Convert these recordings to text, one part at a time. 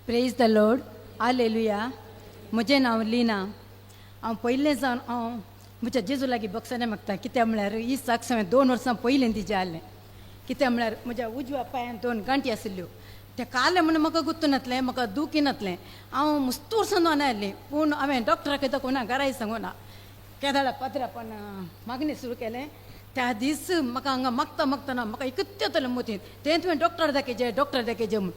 Praise the Lord hallelujah. म्हजें नांव लिना. हांव पयलें जावन हांव म्हज्या जेजू लागीं बक्षांनी मागता. कित्याक म्हळ्यार ही साक्ष हांवें 2 वर्सां पयलीं तिजें जाल्लें. कित्याक म्हळ्यार म्हज्या उजव्या पांयान 2 गांठी आशिल्ल्यो. तें काले म्हणून म्हाका गुर्तून नासलें, म्हाका दुखी नासलें. हांव मस्त वर्सां जावन आयलें, पूण हांवें डॉक्टराक दाखोवना, घराय सांगूना. केदाळा पात्रापण मागणी सुरू केलें. त्या दीस म्हाका हांगा मागता मागतना म्हाका इकत्ते जालें मोतीन. तें तुवें डॉक्टर दाखयचें म्हूण.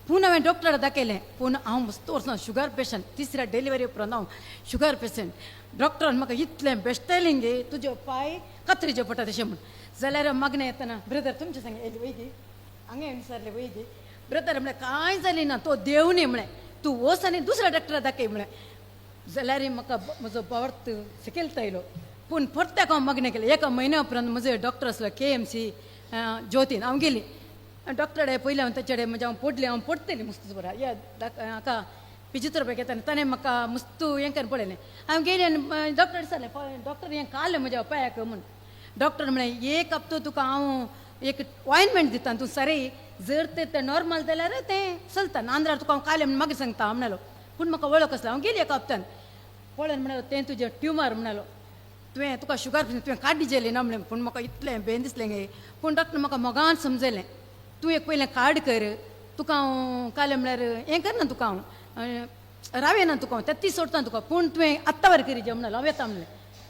पूण हांवें डॉक्टराक दाखयलें. पूण हांव मस्त वर्सां शुगर पेशंट. तिसऱ्या डिलिव्हरी उपरांत हांव शुगर पेशंट. डॉक्टरान म्हाका इतलें बेश्टायलें गे, तुजे पांय कातरीचे पडटा तशें म्हूण. जाल्यार मागणें येतना ब्रदर तुमचे सांगे येयली वय गे, हांगा विचारलें वय गे. ब्रदर म्हळें कांय जालें ना, तो देव न्ही म्हळें, तूं वच आनी दुसऱ्या डॉक्टराक दाखय म्हळें. जाल्यार म्हाका म्हजो भावार्थ सकयलता येयलो. पूण परत्याक हांव मागणें केलें. 1 म्हयन्या उपरांत म्हजो डॉक्टर आसलो KMC ज्योतीन. हांव गेली डॉक्टराडे. पयलीं हांव तेचे कडेन म्हणजे हांव पडलें, हांव पडटलें मस्त बरा. हाका पिजिथेरपी घेताना ताणें म्हाका मस्त हें करून पळयलें. हांव गेलें आनी डॉक्टर विचारलें, डॉक्टर हें काडलें म्हज्या पांयाक म्हूण. डॉक्टर म्हळें 1 हप्तो तुका हांव एक ऑयनमेंट दिता, तूं सारय. जर तें नॉर्मल जाल्यार तें चलता, नाजाल्यार तुका हांव काडलें म्हूण मागीर सांगता हांव म्हणलो. पूण म्हाका वळख आसलो. हांव गेली 1 हप्त्यान. पळोवन म्हणलो तें तुजें ट्युमर म्हणलो. तुका शुगर तुवें काड्डी जेलें ना म्हणलें. पूण म्हाका इतलें भेन दिसलें गे. पूण डॉक्टर म्हाका मोगान समजयलें, तूं एक पयलें कार्ड कर, तुका हांव कालें म्हळ्यार हें करना, तुका हांव रावय ना, तुका हांव तें सोडटा तुका. पूण तुवें आत्तां वर करी जे म्हणलो. हांव येता म्हणलें.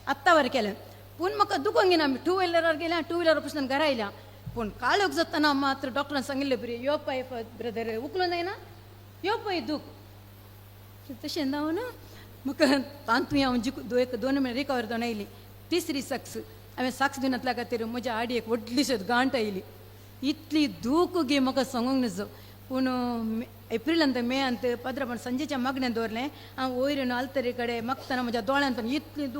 आत्तां वर केलें. पूण म्हाका दुखोंक घेना. 2 व्हिलरार गेलें, 2 व्हिलर पासून घरा आयल्या. पूण काळोख जातना मात्र डॉक्टरान सांगिल्लें बरी, यो पळय ब्रदर, उखलून जायना, यो पळय दूख. तशें जावन म्हाका तांतूय हांव 2 म्हयने रिकवर जावन आयली. तिसरी सक्स हांवें साक्ष दिनातल्या खातीर म्हज्या आडयेक व्हडलीशी गांठ आयली. इतली दूख गे म्हाका सांगूंक नजो. पूण एप्रिलांत मेयांत पाद्रापण संजेच्या मागणें दवरलें. हांव वयर येवन आल्तरे कडेन मागतना म्हज्या दोळ्यांतून इतलीं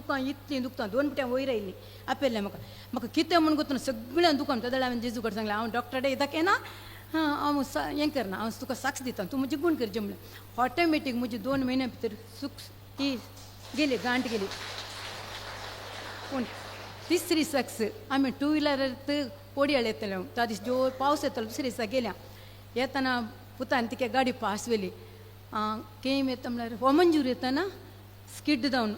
दुखता 2 पिट्यां वयर आयलीं. आपयलें म्हाका कितें म्हूण गुंतून सगळ्यां दुखोन. त्या वेळार हांवें जेजू कडेन सांगलें, हांव डॉक्टराडे दाखयना, हांव हें करना, हांव तुका साक्ष दिता, तूं म्हजी गूण करचें म्हणलें. ऑटोमॅटीक म्हजी 2 म्हयन्या भितर ही गेली, गांठ गेली. पूण तिसरी सक्स आमी 2 व्हिलरांत कोडयाळ येतलें. त्या दीस जोर पावस येतलो. दुसरे दिसा गेल्या. येतना पुतान तिके गाडी फास्ट व्हेली. केम येता म्हळ्यार वमंजूर येतना स्किड जावन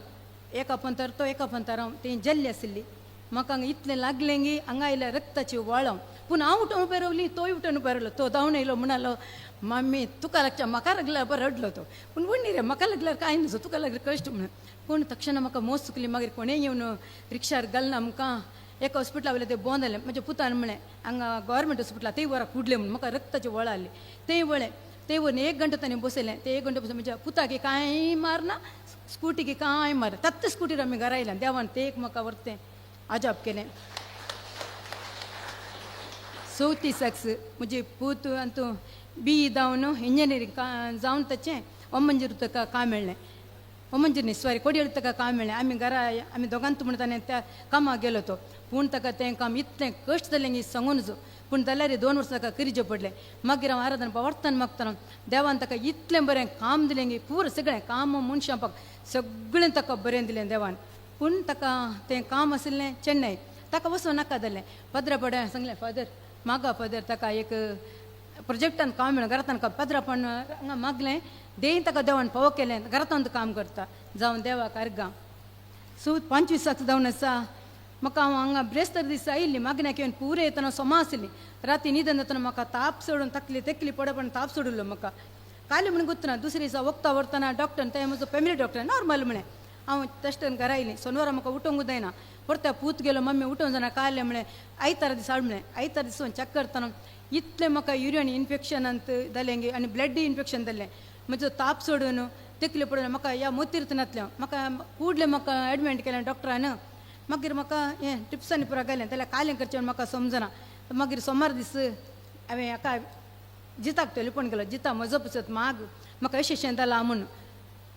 एका पंथार तो एका पंथार हांव तें जल्ली आशिल्ली. म्हाका हांगा इतलें लागलें गे, हांगा आयल्या रक्ताची वळां. पूण हांव उठून उबें रावली, तोय उठून उबें रावलो. तो धांवन येयलो, म्हणालो मम्मी तुका लागच्या, म्हाका लागल्यार बरो रडलो तो. पूण वण्णी रे, म्हाका लागल्यार कांय नजो, तुका लागल्यार कश्ट म्हणून. पूण तक्षण म्हाका मोस चुकली. मागीर कोणें येवन रिक्षार घालना आमकां एका हॉस्पिटला वयलें तें बंद जालें. म्हज्या पुतान म्हळें हांगा गव्हर्मेंट हॉस्पिटला तें वरां कुडलें म्हणून. म्हाका रक्ताची वळां आसली. तें वळें तें व्हरून 1 घंटो ताणें बसयलें. ते 1 घंटो बसून म्हज्या पुताक कांय मारना, स्कुटीक कांय मार. तात्त स्कुटीर आमी घरा आयल्या. देवान तें एक म्हाका व्हरतें अजाप केलें. 4थी सक्स म्हजी पूत अंतू BE जावन इंजिनियरींग जावन ताचें वमंजूर ताका काम मेळ्ळें. वमंजूर न्ही सॉरी, कोडयाळ ताका काम मेळ्ळें. आमी दोगांत म्हणून ताणें त्या कामाक गेलो तो. पूण ताका तें काम इतलें कश्ट जालें गी सांगून नजो. पूण जाल्यार 2 वर्सां ताका करचें पडलें. मागीर हांव आराधना वार्तान मागतना देवान ताका इतलें बरें काम दिलें गी. पुरो सगळें काम मनशांपाक सगळें ताका बरें दिलें देवान. पूण ताका तें काम आशिल्लें चेन्नई. ताका वचूं नाका जालें. पाद्रापड्या सांगलें फादर मागा फादर ताका एक प्रोजेक्टान काम मेळ्ळें. घरांतल्यान पाद्रापण हांगा मागलें. देन ताका देवान फावो केलें. घरांत काम करता जावं देवाक अर्गां. 25 सक्स जावन आसा. म्हाका हांव हांगा ब्रेस्तर दीस आयिल्ली. मागण्याक येवन पुरे येतना सोमा आसली. राती न्हिदन जातना म्हाका ताप सोडून तेकली पडपण ताप सोडिल्लो म्हाका. काले म्हूण गुंतना. दुसरे दिसा वखदां व्हरतना डॉक्टर तें म्हजो फॅमिली डॉक्टर नॉर्मल म्हळें. हांव तेस्टन घरा आयलें. शनिवारा म्हाका उठोवंक जायना. परत्या पूत गेलो, मम्मी उठोवंक जायना. काले म्हळें आयतारा दीस हाड म्हळें. आयतार दीस चॅक करतना इतलें म्हाका युरिन इन्फेक्शनांत जालें गे आनी ब्लड इन्फेक्शन जाल्लें. म्हजो ताप सोडून तेकले पडून म्हाका ह्या मोतीर्थ नातलें. म्हाका कुडलें म्हाका एडमिट केलें डॉक्टरान. मागीर म्हाका हें टिप्सांनी पुरा घालें. जाल्यार कालें करचें म्हाका समजना. मागीर सोमार दीस हांवें हाका जिताक टेलिफोन केलो. जिता म्हजो पसत माग म्हाका अशें जालां म्हणून.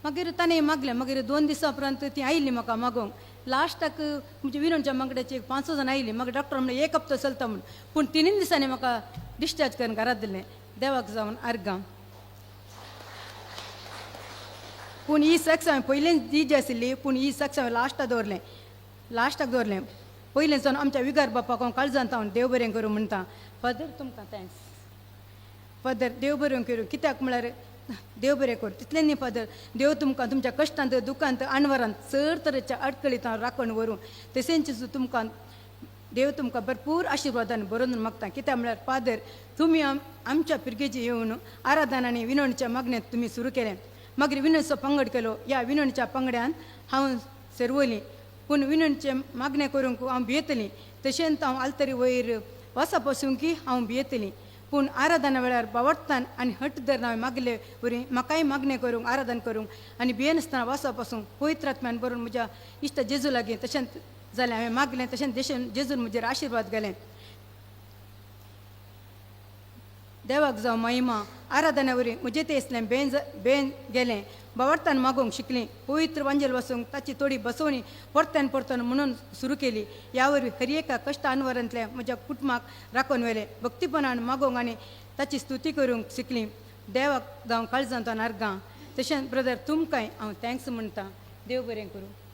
मागीर ताणें मागलें. मागीर 2 दिसां उपरांत ती आयिल्ली म्हाका मागोवंक. लास्टाक म्हणजे विनोदच्या मागड्याची 5 जाण आयिल्लीं. म्हाका डॉक्टर म्हणलें 1 हप्तो चलता म्हणून. पूण 3 दिसांनी म्हाका डिस्चार्ज करून घरात दिलें. देवाक जावन अर्गां. पूण ही सक्स हांवें पयलींच जी आशिल्ली. पूण ही सक्स हांवें लास्टाक दवरलें. पयलीं जावन आमच्या विगार बापाक हांव काळजांत हांव देव बरें करूं म्हणटा. फादर तुमकां थँक्स. फादर देव बरें करूं. कित्याक म्हळ्यार देव बरें कर. तितलें न्ही फादर, देव तुमकां तुमच्या कश्टांत दुखांत आनवरांत चड तरेच्या अडकळींत राखण व्हरूं. तशेंच तुमकां देव तुमकां भरपूर आशिर्वादान बरोवन मागता. कित्याक म्हळ्यार फादर, तुमी आमच्या पिरगेची येवन आराधना आनी विनवणीच्या मागण्यांत तुमी सुरू केलें. मागीर विनवणीचो पंगड केलो. ह्या विनवणीच्या पंगड्यान हांव सरवली. पूण विनवणीचे मागणें करूंक हांव भियेतलीं. तशेंच हांव आलतरी वयर वसा पासूंकी हांव भियेतलीं. पूण आराधना वेळार बावडटान आनी हट धरून हांवें मागले वरी म्हाकाय मागणें करूंक आराधना करूंक आनी भियेनासतना वसा पासूंक पवित्र आत्म्यान बरोवन म्हज्या इश्ट जेजू लागीं तशेंच जालें. हांवें मागलें तशेंच जेजून म्हजेर आशिर्वाद घालें. देवाक जावं महिमा. आराधना वरी म्हजें तें इसलें बेन गेलें. बावडतान मागोवंक शिकलीं. पवित्र वांजेल वाचूंक ताची थोडी बसवणी परत्यान म्हणून सुरू केली. ह्या वरवीं हर एका कश्ट अनवरांतल्या म्हज्या कुटुंबाक राखून व्हेलें. भक्तीपणान मागोवंक आनी ताची स्तुती करूंक शिकलीं. देवाक जावं काळजांत आर्गां. तशेंच ब्रदर तुमकांय हांव थँक्स म्हणटा. देव बरें करूं.